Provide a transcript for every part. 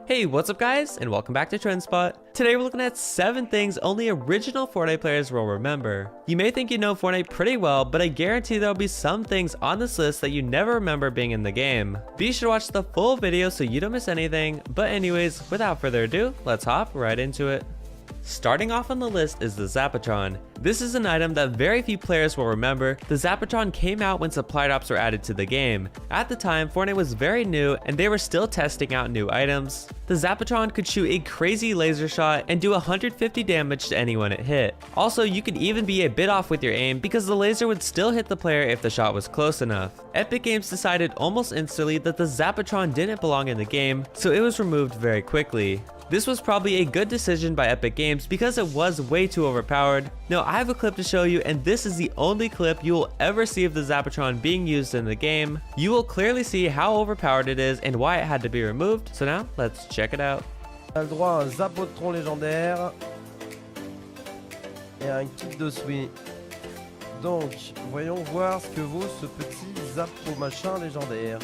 Hey, what's up guys, and welcome back to TrendSpot. Today we're looking at 7 things only original Fortnite players will remember. You may think you know Fortnite pretty well, but I guarantee there'll be some things on this list that you never remember being in the game. Be sure to watch the full video so you don't miss anything, but anyways, without further ado, let's hop right into it. Starting off on the list is the Zapatron. This is an item that very few players will remember. The Zapatron came out when supply drops were added to the game. At the time, Fortnite was very new and they were still testing out new items. The Zapatron could shoot a crazy laser shot and do 150 damage to anyone it hit. Also, you could even be a bit off with your aim because the laser would still hit the player if the shot was close enough. Epic Games decided almost instantly that the Zapatron didn't belong in the game, so it was removed very quickly. This was probably a good decision by Epic Games because it was way too overpowered. Now I have a clip to show you, and this is the only clip you will ever see of the Zapatron being used in the game. You will clearly see how overpowered it is and why it had to be removed, so now let's check it out. On a le droit à un Zapatron légendaire et un kit de souris. Donc, voyons voir ce que vaut ce petit Zapo machin légendaire.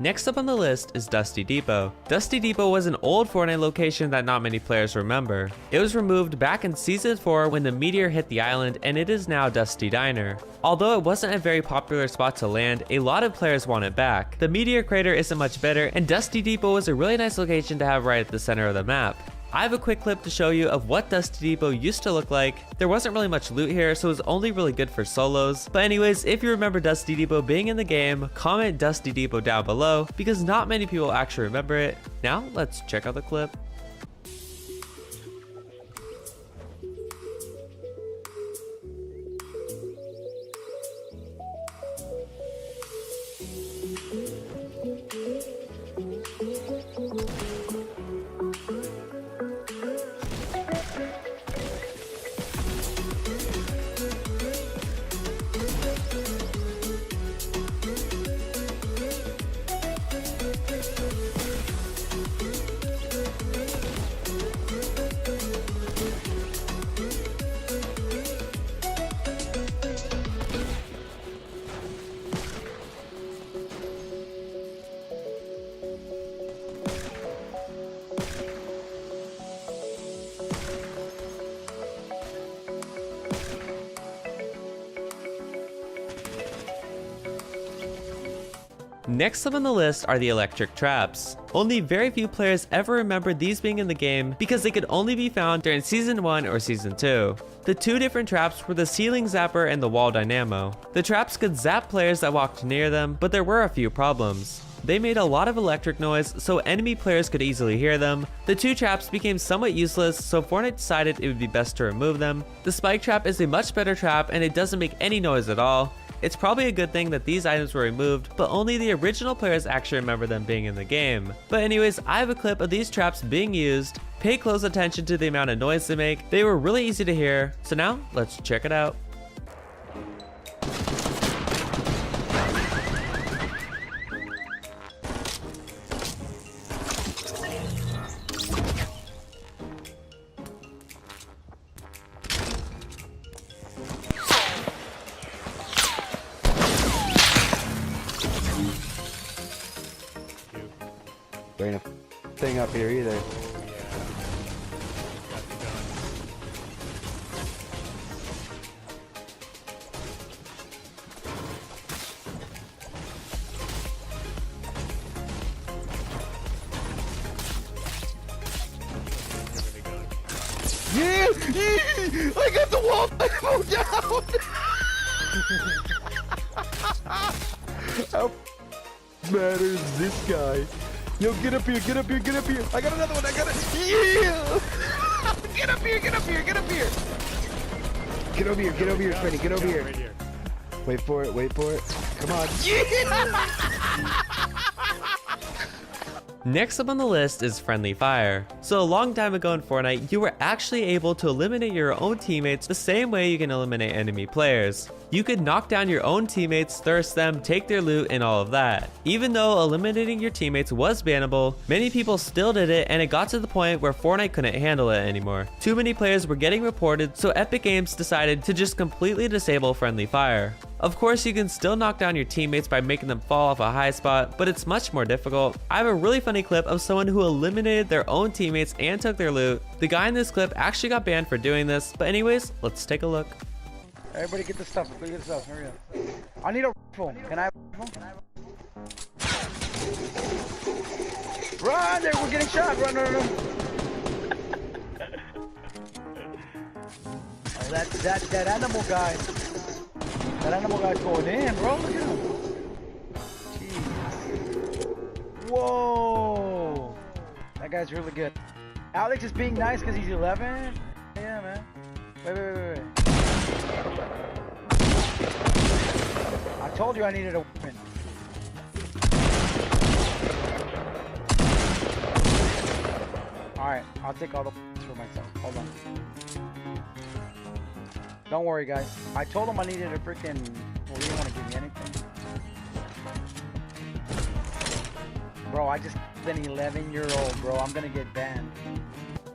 Next up on the list is Dusty Depot. Dusty Depot was an old Fortnite location that not many players remember. It was removed back in Season 4 when the meteor hit the island, and it is now Dusty Diner. Although it wasn't a very popular spot to land, a lot of players want it back. The meteor crater isn't much better, and Dusty Depot was a really nice location to have right at the center of the map. I have a quick clip to show you of what Dusty Depot used to look like. There wasn't really much loot here, so it was only really good for solos. But anyways, if you remember Dusty Depot being in the game, comment Dusty Depot down below because not many people actually remember it. Now, let's check out the clip. Next up on the list are the electric traps. Only very few players ever remember these being in the game because they could only be found during Season 1 or Season 2. The two different traps were the ceiling zapper and the wall dynamo. The traps could zap players that walked near them, but there were a few problems. They made a lot of electric noise, so enemy players could easily hear them. The two traps became somewhat useless, so Fortnite decided it would be best to remove them. The spike trap is a much better trap and it doesn't make any noise at all. It's probably a good thing that these items were removed, but only the original players actually remember them being in the game. But anyways, I have a clip of these traps being used. Pay close attention to the amount of noise they make. They were really easy to hear, so now let's check it out. There ain't a thing up here either. Yeah! I got the wall down! How mad is this guy? Yo, get up here, get up here, get up here. I got another one, I got it. Yeah! Get up here, get up here, get up here. Get over here, Freddy, get over here. Right here. Wait for it, Come on. Yeah! Next up on the list is Friendly Fire. So a long time ago in Fortnite, you were actually able to eliminate your own teammates the same way you can eliminate enemy players. you could knock down your own teammates, thirst them, take their loot, and all of that. Even though eliminating your teammates was bannable, many people still did it, and it got to the point where Fortnite couldn't handle it anymore. Too many players were getting reported, so Epic Games decided to just completely disable friendly fire. Of course, you can still knock down your teammates by making them fall off a high spot, but it's much more difficult. I have a really funny clip of someone who eliminated their own teammates and took their loot. The guy in this clip actually got banned for doing this, but anyways, let's take a look. Everybody get the stuff. Everybody get the stuff. Hurry up. I need a rifle. Can I have a rifle? Run! There, we're getting shot. Run, run, run. Oh, that animal guy. That animal guy's going in, bro. Look at him. Jeez. Whoa. That guy's really good. Alex is being nice because he's 11. Yeah, man. Wait. I told you I needed a weapon. Alright, I'll take all the for myself. Hold on. Don't worry, guys. I told him I needed a freaking... Well, he didn't want to give me anything. Bro, I just an 11-year-old, bro. I'm gonna get banned.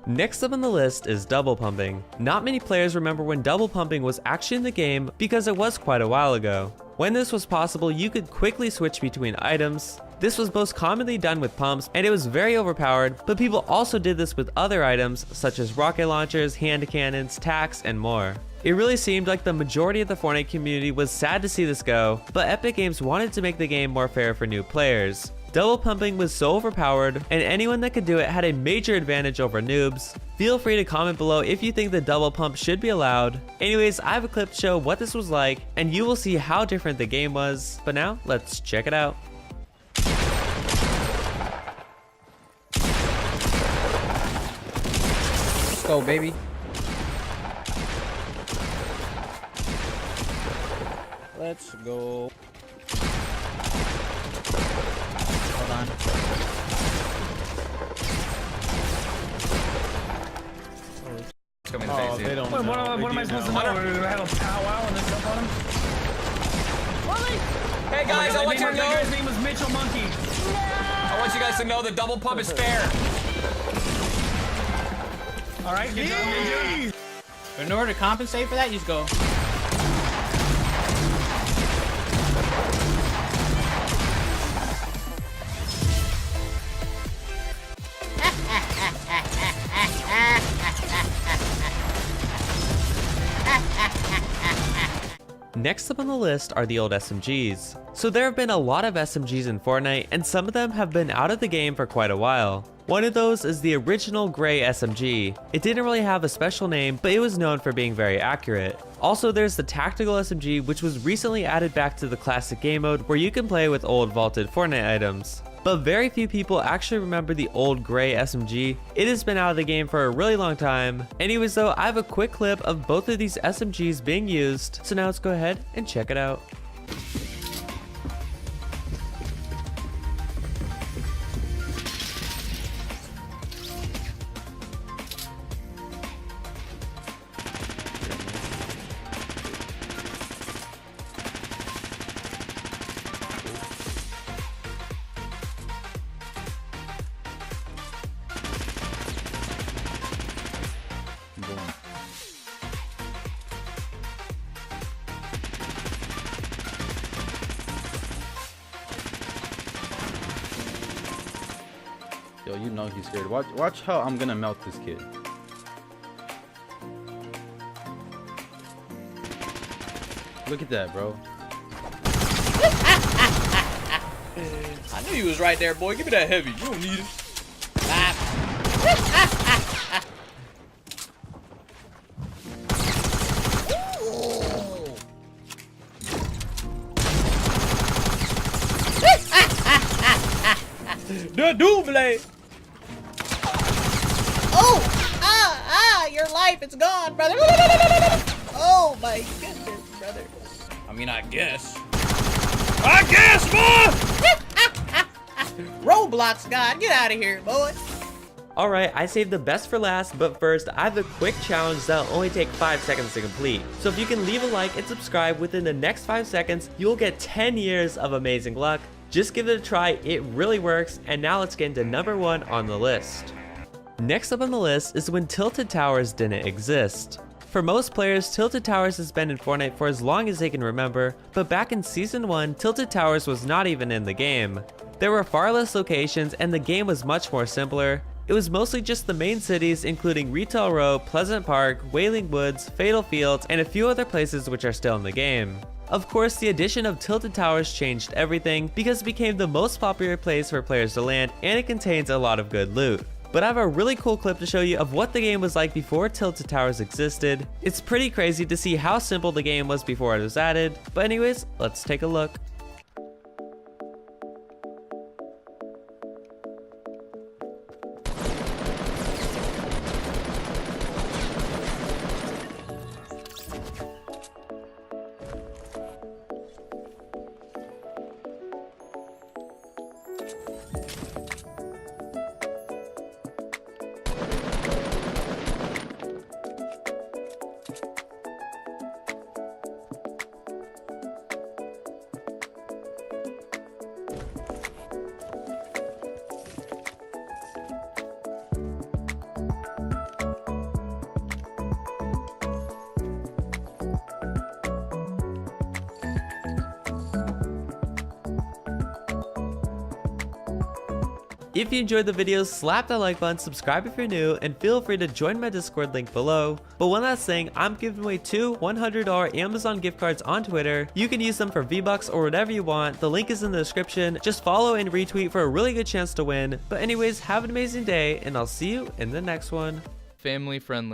Next up on the list is double pumping. Not many players remember when double pumping was actually in the game because it was quite a while ago. When this was possible, you could quickly switch between items. This was most commonly done with pumps, and it was very overpowered, but people also did this with other items such as rocket launchers, hand cannons, tacks, and more. It really seemed like the majority of the Fortnite community was sad to see this go, but Epic Games wanted to make the game more fair for new players. Double pumping was so overpowered, and anyone that could do it had a major advantage over noobs. Feel free to comment below if you think the double pump should be allowed. Anyways, I have a clip to show what this was like, and you will see how different the game was. But now, let's check it out. Let's go, baby. Let's go. Hold on. Oh, they don't know. What am I supposed to know? We're gonna have a powwow and then jump on him? Hey guys, I want you to know. His name was Mitchell Monkey. I want you guys to know the double pump is fair. All right, good job, Ninja. In order to compensate for that, you just go. Next up on the list are the old SMGs. So there have been a lot of SMGs in Fortnite, and some of them have been out of the game for quite a while. One of those is the original gray SMG. It didn't really have a special name, but it was known for being very accurate. Also, there's the tactical SMG, which was recently added back to the classic game mode where you can play with old vaulted Fortnite items. But very few people actually remember the old gray SMG. It has been out of the game for a really long time. Anyways though, I have a quick clip of both of these SMGs being used, so now let's go ahead and check it out. Yo, you know he's scared. Watch how I'm gonna melt this kid. Look at that, bro. I knew you was right there, boy. Give me that heavy. You don't need it. The double. Oh! Your life is gone, brother. Oh my goodness, brother. I mean, I guess. I guess, boy! Roblox God, get out of here, boy. Alright, I saved the best for last, but first, I have a quick challenge that'll only take 5 seconds to complete. So if you can leave a like and subscribe within the next 5 seconds, you'll get 10 years of amazing luck. Just give it a try, it really works, and now let's get into number 1 on the list. Next up on the list is when Tilted Towers didn't exist. For most players, Tilted Towers has been in Fortnite for as long as they can remember, but back in Season 1, Tilted Towers was not even in the game. There were far less locations and the game was much more simpler. It was mostly just the main cities including Retail Row, Pleasant Park, Wailing Woods, Fatal Fields, and a few other places which are still in the game. Of course, the addition of Tilted Towers changed everything because it became the most popular place for players to land and it contains a lot of good loot. But I have a really cool clip to show you of what the game was like before Tilted Towers existed. It's pretty crazy to see how simple the game was before it was added, but anyways, let's take a look. If you enjoyed the video, slap that like button, subscribe if you're new, and feel free to join my Discord link below. But one last thing, I'm giving away 2 $100 Amazon gift cards on Twitter. You can use them for V-Bucks or whatever you want. The link is in the description. Just follow and retweet for a really good chance to win. But anyways, have an amazing day, and I'll see you in the next one. Family friendly.